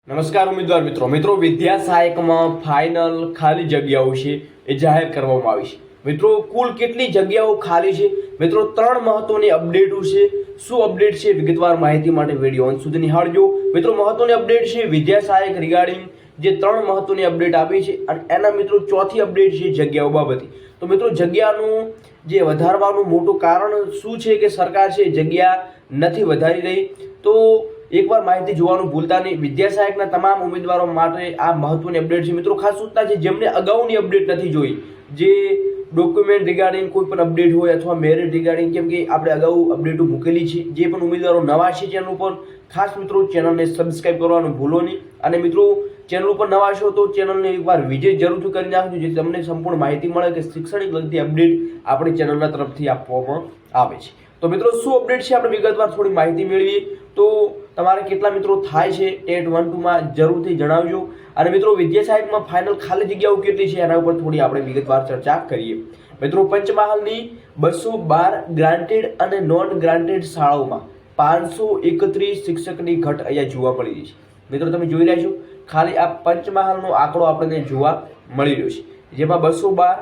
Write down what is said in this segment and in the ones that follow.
નમસ્કાર ઉમેદવાર મિત્રો વિદ્યા સહાયકમાં ફાઇનલ ખાલી જગ્યાઓ છે એ જાહેર કરવામાં આવી છે। મિત્રો કુલ કેટલી જગ્યાઓ ખાલી છે મિત્રો 3 મહત્વની અપડેટો છે। શું અપડેટ છે વિગતવાર માહિતી માટે વિડિયો અંત સુધી નિહાળજો। મિત્રો મહત્વની અપડેટ છે વિદ્યા સહાયક રિગાર્ડિંગ જે 3 મહત્વની અપડેટ આપી છે અને એના મિત્રો ચોથી અપડેટ છે જગ્યાઓ બાબતે। તો મિત્રો જગ્યાનું જે વધારવાનું મોટું કારણ શું છે કે સરકાર છે જગ્યા નથી વધારી રહી। તો એકવાર માહિતી જોવાનું ભૂલતા નહીં। વિદ્યા સહાયકના તમામ ઉમેદવારો માટે આ મહત્વની અપડેટ છે। મિત્રો ખાસ સૂચના છે જેમને અગાઉની અપડેટ નથી જોઈ, જે ડોક્યુમેન્ટ રિગાર્ડિંગ કોઈ પણ અપડેટ હોય અથવા મેરિટ રિગાર્ડિંગ, કેમ કે આપણે અગાઉ અપડેટો મૂકેલી છે। જે પણ ઉમેદવારો નવા છે ચેનલ ઉપર, ખાસ મિત્રો ચેનલને સબસ્ક્રાઇબ કરવાનું ભૂલો નહીં। અને મિત્રો ચેનલ ઉપર નવા છો તો ચેનલને એકવાર વિઝિટ જરૂરથી કરી નાખજો, જેથી તમને સંપૂર્ણ માહિતી મળે કે શૈક્ષણિક લગતી અપડેટ આપણી ચેનલના તરફથી આપવામાં આવે છે। તો મિત્રો શું અપડેટ છે આપણે વિગતવાર થોડી માહિતી મેળવીએ। તો તમારે કેટલા મિત્રો થાય છે ટેટ 1 2 માં જરૂરથી જણાવજો। અને મિત્રો વિદ્યા સહાયકમાં ફાઇનલ ખાલી જગ્યાઓ કેટલી છે એના ઉપર થોડી આપણે વિગતવાર ચર્ચા કરીએ। મિત્રો પંચમહાલની 212 ગ્રાન્ટેડ અને નોન ગ્રાન્ટેડ શાળાઓમાં 531 શિક્ષકની ઘટ અહીંયા જોવા મળી રહી છે। મિત્રો તમે જોઈ રહ્યા છો ખાલી આ પંચમહાલનો આંકડો આપણને જોવા મળી રહ્યો છે, જેમાં 212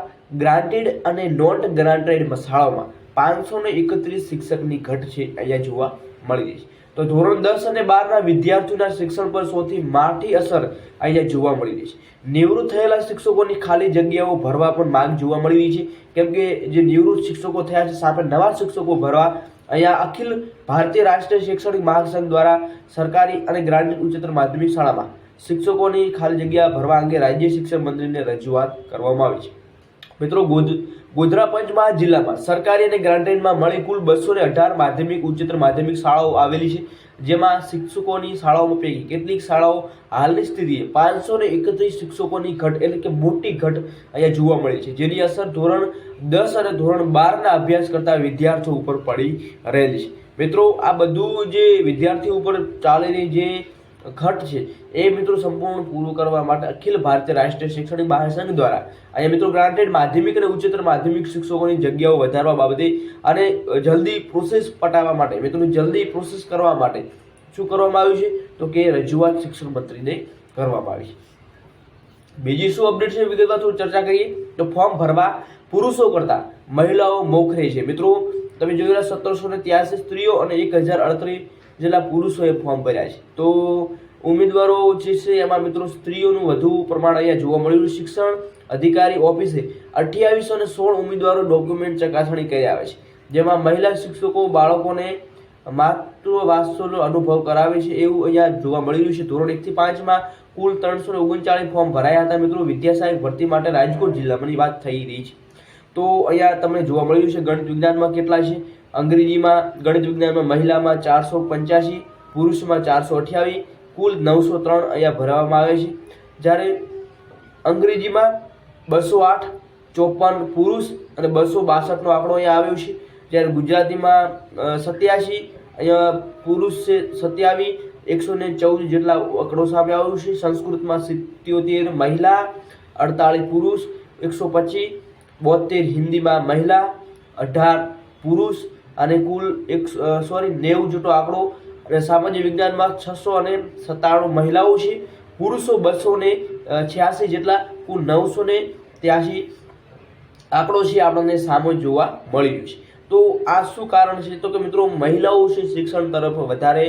ગ્રાન્ટેડ અને નોન ગ્રાન્ટેડ શાળાઓમાં 531 શિક્ષકની ઘટ છે અહીંયા જોવા મળી રહી છે। તો ધોરણ 10 અને 12 ના વિદ્યાર્થીઓના શિક્ષણ પર સૌથી માઠી અસર અહીંયા જોવા મળી રહી છે। નિવૃત્ત થયેલા શિક્ષકોની ખાલી જગ્યાઓ ભરવા પણ માંગ જોવા મળી રહી છે, કેમ કે જે નિવૃત્ત શિક્ષકો થયા છે સામે નવા શિક્ષકો ભરવા અહીંયા અખિલ ભારતીય રાષ્ટ્રીય શૈક્ષણિક મહાસંઘ દ્વારા સરકારી અને ગ્રાન્ટેડ ઉચ્ચતર માધ્યમિક શાળામાં શિક્ષકોની ખાલી જગ્યા ભરવા અંગે રાજ્ય શિક્ષણ મંત્રીને રજૂઆત કરવામાં આવી છે। મિત્રો ગોધરા પંચમહાલ જિલ્લામાં સરકારી અને ગ્રાન્ટેડમાં મળી કુલ 218 માધ્યમિક ઉચ્ચતર માધ્યમિક શાળાઓ આવેલી છે, જેમાં શિક્ષકોની શાળાઓ પૈકી કેટલીક શાળાઓ હાલની સ્થિતિએ 531 શિક્ષકોની ઘટ એટલે કે મોટી ઘટ અહીંયા જોવા મળી છે, જેની અસર ધોરણ 10 અને ધોરણ 12 ના અભ્યાસ કરતા વિદ્યાર્થીઓ ઉપર પડી રહેલી છે। મિત્રો આ બધું જે વિદ્યાર્થીઓ ઉપર ચાલેલી જે ઘટ છે એ મિત્રો સંપૂર્ણ પૂરું કરવા માટે અખિલ ભારતીય રાષ્ટ્રીય શૈક્ષણિક મહાસંઘ દ્વારા અહીંયા મિત્રો ગ્રાન્ટેડ માધ્યમિક અને ઉચ્ચતર માધ્યમિક શિક્ષકોની જગ્યાઓ વધારવા બાબતે અને જલ્દી પ્રોસેસ પટાવવા માટે મિત્રો જલ્દી પ્રોસેસ કરવા માટે શું કરવામાં આવ્યું છે તો કે રજૂઆત શિક્ષણ મંત્રીને કરવામાં આવી છે। બીજી શું અપડેટ છે વિગતવાર થોડી ચર્ચા કરીએ તો ફોર્મ ભરવા પુરુષો કરતા મહિલાઓ મોખરે છે। મિત્રો તમે જોઈ રહ્યા 1783 સ્ત્રીઓ અને 1038 જેટલા પુરુષોએ ફોર્મ ભર્યા છે। તો ઉમેદવારો જે છે એમાં મિત્રો સ્ત્રીઓનું વધુ પ્રમાણ અહીંયા જોવા મળ્યું। શિક્ષણ અધિકારી ઓફિસે 2816 ઉમેદવારો ડોક્યુમેન્ટ ચકાસણી કરી આવે છે, જેમાં મહિલા શિક્ષકો બાળકોને માતૃવાત્સલ્યનો અનુભવ કરાવે છે એવું અહીંયા જોવા મળી રહ્યું છે। ધોરણ 1 થી 5 માં કુલ 339 ફોર્મ ભરાયા હતા। મિત્રો વિદ્યા સહાયક ભરતી માટે રાજકોટ જિલ્લાની વાત થઈ રહી છે। તો અહીંયા તમને જોવા મળી રહ્યું છે ગણિત વિજ્ઞાનમાં કેટલા છે। અંગ્રેજીમાં ગણિત વિજ્ઞાનમાં મહિલામાં 485, પુરુષમાં 428, કુલ 903 અહીંયા ભરવામાં આવે છે। જ્યારે અંગ્રેજીમાં 208, 54 પુરુષ અને 262 નો આંકડો અહીંયા આવ્યો છે। જ્યારે ગુજરાતીમાં 87 અહીંયા પુરુષ છે 27, 114 જેટલા આંકડો સામે આવ્યો છે। સંસ્કૃતમાં 77 મહિલા, 48 પુરુષ, 125, 72 હિન્દીમાં મહિલા, 18 પુરુષ અને કુલ 90 જેટલો આંકડો। અને સામાજિક વિજ્ઞાનમાં 697 મહિલાઓ છે, પુરુષો 286 જેટલા, કુલ 983 આંકડો છે આપણને સામે જોવા મળી રહ્યું છે। તો આ શું કારણ છે તો કે મિત્રો મહિલાઓ છે શિક્ષણ તરફ વધારે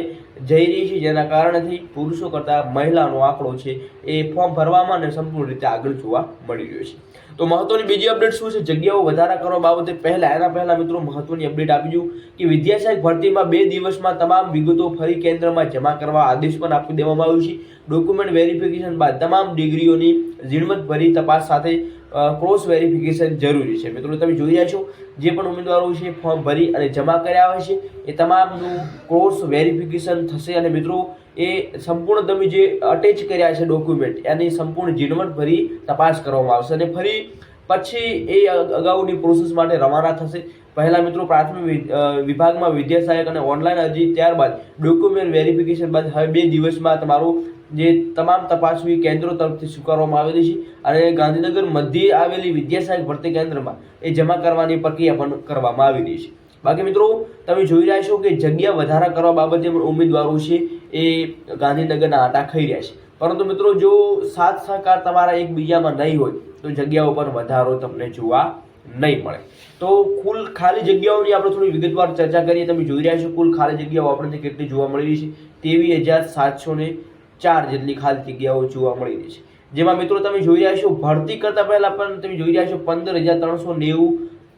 જઈ રહી છે, જેના કારણથી પુરુષો કરતાં મહિલાનો આંકડો છે એ ફોર્મ ભરવામાં અને સંપૂર્ણ રીતે આગળ જોવા મળી રહ્યો છે। તો મહત્વની બીજી અપડેટ શું છે જગ્યાઓ વધારા કરવા બાબતે એના પહેલા મિત્રો મહત્વની અપડેટ આપી દઉં કે વિદ્યા સહાયક ભરતીમાં 2 દિવસમાં તમામ વિગતો ફરી કેન્દ્રમાં જમા કરવા આદેશ પણ આપી દેવામાં આવ્યો છે। ડોક્યુમેન્ટ વેરિફિકેશન બાદ તમામ ડિગ્રીઓની ઝીણવટભરી તપાસ સાથે ક્રોસ વેરિફિકેશન જરૂરી છે। મિત્રો તમે જોઈ રહ્યા છો જે પણ ઉમેદવારો છે ફોર્મ ભરી અને જમા કર્યા હોય છે એ તમામનું ક્રોસ વેરિફિકેશન થશે અને મિત્રો એ સંપૂર્ણ તમે જે અટેચ કર્યા છે ડોક્યુમેન્ટ એની સંપૂર્ણ ઝીણવટભરી તપાસ કરવામાં આવશે અને ફરી પછી એ અગાઉની પ્રોસેસ માટે રવાના થશે। પહેલા મિત્રો પ્રાથમિક વિભાગમાં વિદ્યા સહાયક અને ઓનલાઈન અરજી, ત્યારબાદ ડોક્યુમેન્ટ વેરિફિકેશન બાદ હવે 2 દિવસમાં તમારું જે તમામ તપાસવી કેન્દ્રો તરફથી સ્વીકારવામાં આવેલી છે અને ગાંધીનગર મધ્યે આવેલી વિદ્યા સહાયક ભરતી કેન્દ્રમાં એ જમા કરવાની પ્રક્રિયા પણ કરવામાં આવી રહી છે। બાકી મિત્રો તમે જોઈ રહ્યા છો કે જગ્યા વધારા કરવા બાબતે પણ ઉમેદવારો છે એ ગાંધીનગરના આંટા ખાઈ રહ્યા છે। પરંતુ મિત્રો જો સાથ સહકાર તમારા એકબીજામાં નહીં હોય તો જગ્યાઓ પર વધારો તમને જોવા નહીં મળે. તો કુલ ખાલી જગ્યાઓની આપણે થોડી વિગતવાર ચર્ચા કરીએ. તમે જોઈ રહ્યા છો કુલ ખાલી જગ્યાઓ આપણને કેટલી જોવા મળી રહી છે, 23,704 જેટલી ખાલી જગ્યાઓ જોવા મળી રહી છે. જેમાં મિત્રો તમે જોઈ રહ્યા છો ભરતી કરતા પહેલા પણ તમે જોઈ રહ્યા છો 15,390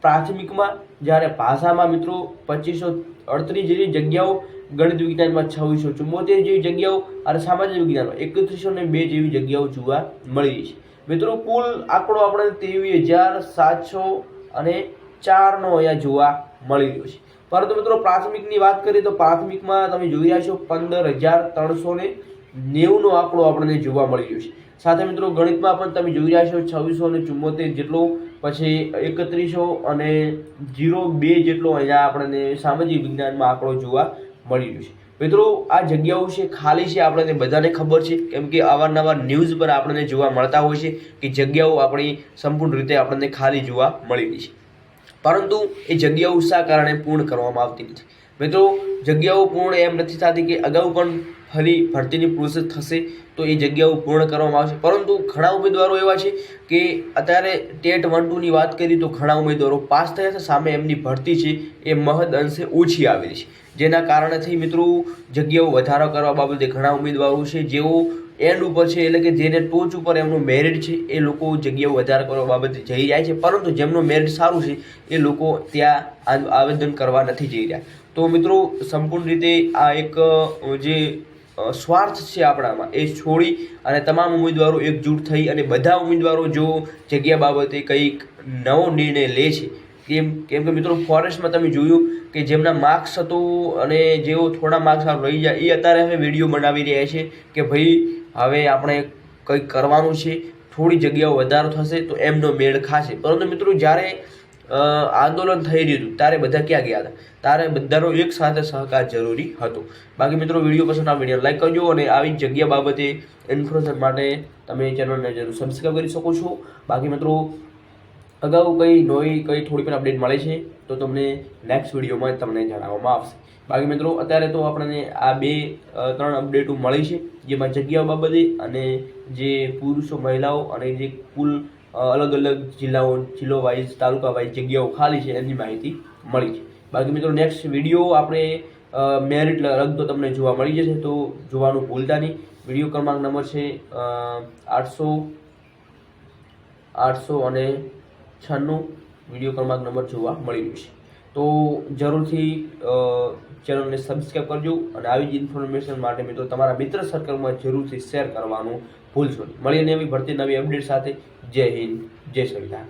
પ્રાથમિકમાં, જ્યારે ભાષામાં મિત્રો 2538 જેવી જગ્યાઓ, ગણિત વિજ્ઞાનમાં 2674 જેવી જગ્યાઓ અને સામાજિક વિજ્ઞાનમાં 3102 જેવી જગ્યાઓ જોવા મળી રહી છે. મિત્રો કુલ આંકડો આપણે 23,704 અહીંયા જોવા મળી રહ્યો છે. પરંતુ મિત્રો પ્રાથમિકની વાત કરીએ તો પ્રાથમિકમાં તમે જોઈ રહ્યા છો 15,390 નો આંકડો આપણને જોવા મળી રહ્યો છે. સાથે મિત્રો ગણિતમાં પણ તમે જોઈ રહ્યા છો 2674 જેટલો, પછી 3102 જેટલો અહીંયા આપણને સામાજિક વિજ્ઞાનમાં આંકડો જોવા મળી રહ્યો છે. મિત્રો આ જગ્યાઓ છે ખાલી છે, આપણને બધાને ખબર છે, કેમ કે અવારનવાર ન્યૂઝ પર આપણને જોવા મળતા હોય છે કે જગ્યાઓ આપણી સંપૂર્ણ રીતે આપણને ખાલી જોવા મળી રહી છે. પરંતુ એ જગ્યાઓ શા કારણે પૂર્ણ કરવામાં આવતી નથી? મિત્રો જગ્યાઓ પૂર્ણ એમ નથી થતી કે અગાઉ પણ ફરી ભરતીની પ્રોસેસ થશે તો એ જગ્યાઓ પૂર્ણ કરવામાં આવશે, પરંતુ ઘણા ઉમેદવારો એવા છે કે અત્યારે ટેટ 1-2ની વાત કરી તો ઘણા ઉમેદવારો પાસ થયા છે, સામે એમની ભરતી છે એ મહદ અંશે ઓછી આવેલી છે, જેના કારણેથી મિત્રો જગ્યાઓ વધારો કરવા બાબતે ઘણા ઉમેદવારો છે જેઓ એન્ડ ઉપર છે, એટલે કે જેને ટોચ ઉપર એમનું મેરિટ છે એ લોકો જગ્યાઓ વધારો કરવા બાબતે જઈ જાય છે, પરંતુ જેમનું મેરિટ સારું છે એ લોકો ત્યાં આવેદન કરવા નથી જઈ રહ્યા. તો મિત્રો સંપૂર્ણ રીતે આ એક જે સ્વાર્થ છે આપણામાં એ છોડી અને તમામ ઉમેદવારો એકજૂટ થઈ અને બધા ઉમેદવારો જો જગ્યા બાબતે કંઈક નવો નિર્ણય લે છે, કેમ કે મિત્રો ફોરેસ્ટમાં તમે જોયું કે જેમના માર્ક્સ હતો અને જેઓ થોડા માર્ક્સ રહી જાય એ અત્યારે હવે વિડીયો બનાવી રહ્યા છે કે ભાઈ હવે આપણે કંઈક કરવાનું છે, થોડી જગ્યાઓ વધારો થશે તો એમનો મેળ ખાશે. પરંતુ મિત્રો જ્યારે આંદોલન થઈ રહ્યું હતું ત્યારે બધા ક્યાં ગયા હતા? ત્યારે બધાનો એક સાથે સહકાર જરૂરી હતો. બાકી મિત્રો વિડીયો પસંદ આવે વિડીયો લાઈક કરજો અને આવી જગ્યા બાબતે ઇન્ફોર્મેશન માટે તમે ચેનલને જરૂર સબસ્ક્રાઈબ કરી શકો છો. બાકી મિત્રો અગાઉ કંઈ થોડી પણ અપડેટ મળે છે તો તમને નેક્સ્ટ વિડીયોમાં તમને જણાવવામાં આવશે. બાકી મિત્રો અત્યારે તો આપણને આ 2-3 અપડેટો મળી છે, જેમાં જગ્યાઓ બાબતે અને જે પુરુષો મહિલાઓ અને જે કુલ અલગ અલગ જિલ્લો વાઇઝ તાલુકા વાઇઝ જગ્યાઓ ખાલી છે એની માહિતી મળી છે. બાકી મિત્રો નેક્સ્ટ વિડીયો આપણે મેરિટ લગતો તમને જોવા મળી જશે, તો જોવાનું ભૂલતા નહીં. વિડીયો ક્રમાંક નંબર છે 896 વિડીયો ક્રમાંક નંબર જોવા મળી રહ્યું છે. તો જરૂરથી ચેનલને સબસ્ક્રાઈબ કરજો અને આવી જ ઇન્ફોર્મેશન માટે મિત્રો તમારા મિત્ર સર્કલમાં જરૂરથી શેર કરવાનું ભૂલશો નહીં. મળીને નવી ભરતી નવી અપડેટ સાથે. જય હિન્દ, જય સંવિધાન.